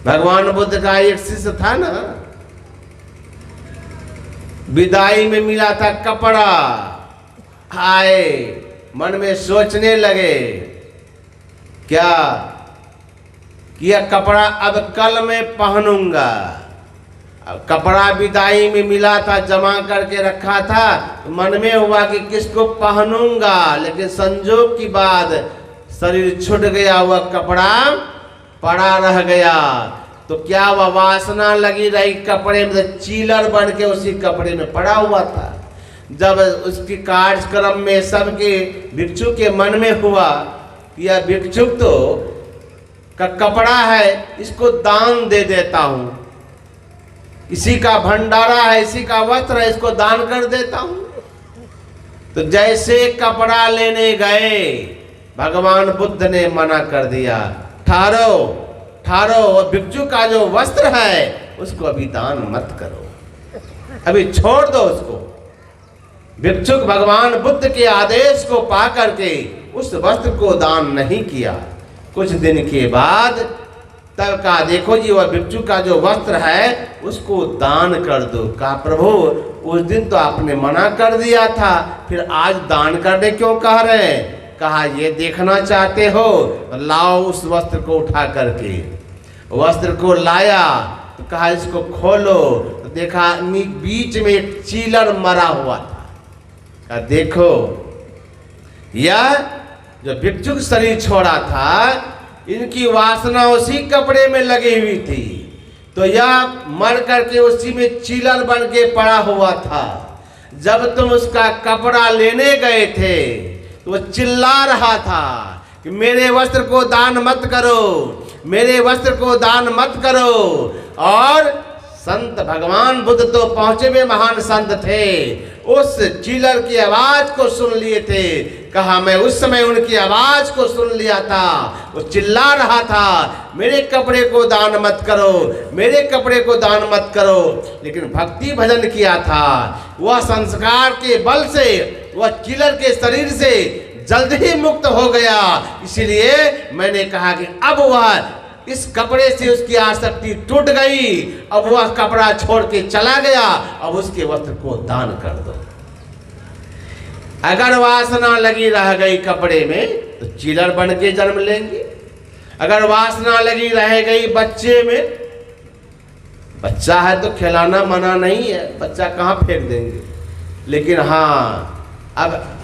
भगवान बुद्ध का एक शिष्य था ना, विदाई में मिला था कपड़ा, आए मन में सोचने लगे क्या कि यह कपड़ा अब कल मैं पहनूंगा। अब कपड़ा विदाई में मिला था, जमा करके रखा था, तो मन में हुआ कि किसको पहनूंगा, लेकिन संजोग की बात शरीर छूट गया, वह कपड़ा पड़ा रह गया। तो क्या वह वासना लगी रही कपड़े में, तो चीलर बन के उसी कपड़े में पड़ा हुआ था। जब उसकी कार्यक्रम में सबके भिक्षु के मन में हुआ कि यह भिक्षु तो का कपड़ा है, इसको दान दे देता हूं, इसी का भंडारा है, इसी का वस्त्र है, इसको दान कर देता हूं। तो जैसे कपड़ा लेने गए, भगवान बुद्ध ने मना कर दिया, ठहरो ठहरो, भिक्षु का जो वस्त्र है उसको अभी दान मत करो, अभी छोड़ दो उसको। भिक्षुक भगवान बुद्ध के आदेश को पा करके उस वस्त्र को दान नहीं किया। कुछ दिन के बाद तब कहा, देखो जी वह भिक्षु का जो वस्त्र है उसको दान कर दो। कहा, प्रभु उस दिन तो आपने मना कर दिया था, फिर आज दान करने क्यों कह रहे हैं? कहा, ये देखना चाहते हो, लाओ उस वस्त्र को उठा करके। वस्त्र को लाया तो कहा, इसको खोलो, तो देखा बीच में एक चीलर मरा हुआ था। कहा, देखो यह जो भिक्षुक शरीर छोड़ा था, इनकी वासना उसी कपड़े में लगी हुई थी, तो यह मर करके उसी में चीलर बन के पड़ा हुआ था। जब तुम उसका कपड़ा लेने गए थे तो वह चिल्ला रहा था कि मेरे वस्त्र को दान मत करो, मेरे वस्त्र को दान मत करो। और संत भगवान बुद्ध तो पहुंचे हुए महान संत थे, उस चिलर की आवाज को सुन लिए थे। कहा, मैं उस समय उनकी आवाज को सुन लिया था, वो चिल्ला रहा था मेरे कपड़े को दान मत करो, मेरे कपड़े को दान मत करो। लेकिन भक्ति भजन किया था, वह संस्कार के बल से वह चिलर के शरीर से जल्द ही मुक्त हो गया। इसलिए मैंने कहा कि अब वह इस कपड़े से उसकी आसक्ति टूट गई, अब वह कपड़ा छोड़ के चला गया, अब उसके वस्त्र को दान कर दो। अगर वासना लगी रह गई कपड़े में तो चिलर बन के जन्म लेंगे। अगर वासना लगी रह गई बच्चे में, बच्चा है तो खिलाना मना नहीं है, बच्चा कहाँ फेंक देंगे। लेकिन हाँ, अब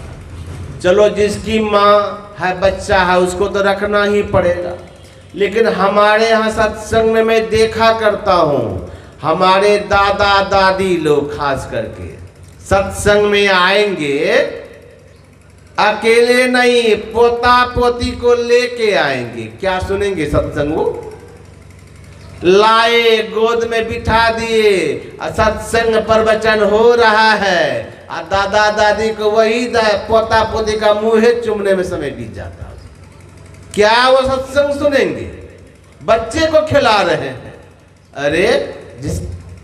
चलो जिसकी माँ है बच्चा है उसको तो रखना ही पड़ेगा। लेकिन हमारे यहाँ सत्संग में देखा करता हूँ, हमारे दादा दादी लोग खास करके सत्संग में आएंगे, अकेले नहीं पोता पोती को लेके आएंगे। क्या सुनेंगे सत्संग? वो लाए गोद में बिठा दिए, सत्संग प्रवचन हो रहा है, और दादा दादी को वही पोता पोती का मुंह चुमने में समय बीत जाता। क्या वो सत्संग सुनेंगे? बच्चे को खिला रहे हैं। अरे जिस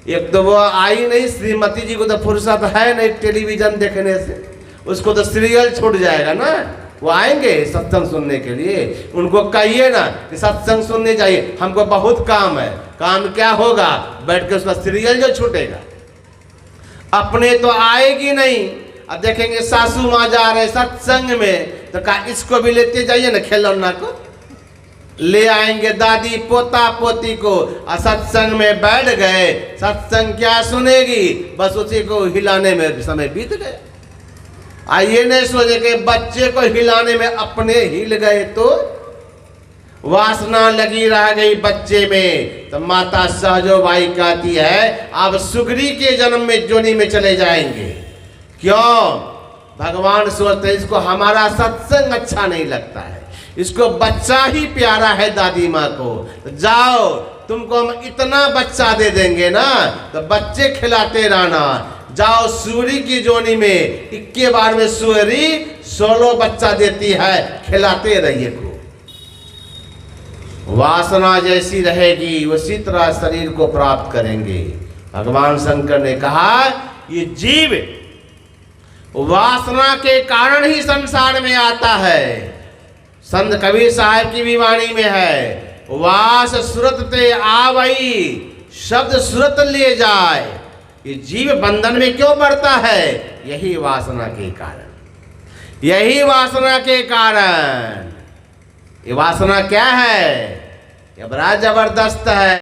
एक तो वो आई नहीं, श्रीमती जी को तो फुर्सत है नहीं टेलीविजन देखने से, उसको तो सीरियल छूट जाएगा ना। वो आएंगे सत्संग सुनने के लिए, उनको कहिए ना कि सत्संग सुनने जाइए, हमको बहुत काम है। काम क्या होगा? बैठ के उसका सीरियल जो छूटेगा। अपने तो आएगी नहीं। अब देखेंगे सासू माँ जा रहे सत्संग में, तो कहा इसको भी लेते जाइए ना, खिलौना को ले आएंगे, दादी पोता पोती को। सत्संग में बैठ गए, सत्संग क्या सुनेगी? बस उसी को हिलाने में समय बीत गया। आइए नहीं सोचे कि बच्चे को हिलाने में अपने हिल गए तो वासना लगी रह गई बच्चे में। तो माता सहजोबाई कहती है आप सुग्री के जन्म में जोनी में चले जाएंगे। क्यों? भगवान सोचते इसको हमारा सत्संग अच्छा नहीं लगता है, इसको बच्चा ही प्यारा है दादी माँ को। तो जाओ, तुमको हम इतना बच्चा दे देंगे ना, तो बच्चे खिलाते रहना। जाओ सूरी की जोनी में, 21 बार में सूरी 16 बच्चा देती है, खिलाते रहिए को। वासना जैसी रहेगी उसी तरह शरीर को प्राप्त करेंगे। भगवान शंकर ने कहा ये जीव वासना के कारण ही संसार में आता है। संत कबीर साहब की भी वाणी में है, वास सुरत ते आवई, शब्द सुरत ले जाए। ये जीव बंधन में क्यों पड़ता है? यही वासना के कारण, यही वासना के कारण। ये वासना क्या है? ये बड़ा जबरदस्त है।